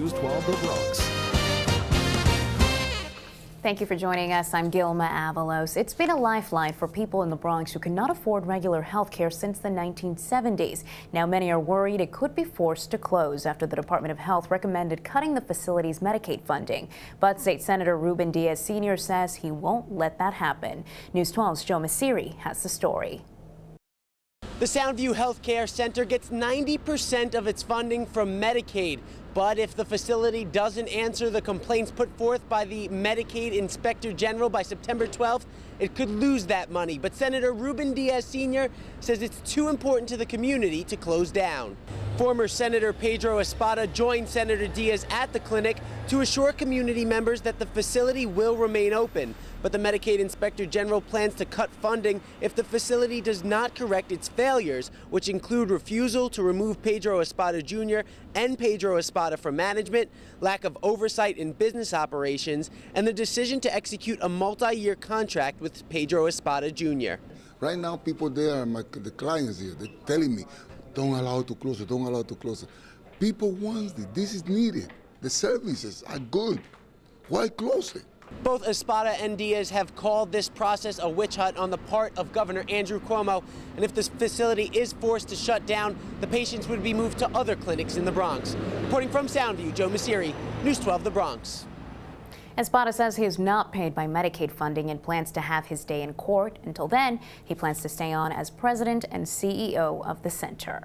News 12 The Bronx. Thank you for joining us. I'm Gilma Avalos. It's been a lifeline for people in the Bronx who cannot afford regular health care since the 1970s. Now many are worried it could be forced to close after the Department of Health recommended cutting the facility's Medicaid funding. But State Senator Ruben Diaz Sr. says he won't let that happen. News 12's Joe Masiri has the story. The Soundview Healthcare Center gets 90% of its funding from Medicaid. But if the facility doesn't answer the complaints put forth by the Medicaid Inspector General by September 12th, it could lose that money. But Senator Ruben Diaz Sr. says it's too important to the community to close down. Former Senator Pedro Espada joined Senator Diaz at the clinic to assure community members that the facility will remain open. But the Medicaid Inspector General plans to cut funding if the facility does not correct its failures, which include refusal to remove Pedro Espada Jr. and Pedro Espada from management, lack of oversight in business operations, and the decision to execute a multi-year contract with Pedro Espada Jr. Right now, people there, the clients here, they're telling me, don't allow it to close it, don't allow it to close it. People want it. This is needed. The services are good. Why close it? Both Espada and Diaz have called this process a witch hunt on the part of Governor Andrew Cuomo. And if this facility is forced to shut down, the patients would be moved to other clinics in the Bronx. Reporting from Soundview, Joe Masiri, News 12 The Bronx. Espada says he is not paid by Medicaid funding and plans to have his day in court. Until then, he plans to stay on as president and CEO of the center.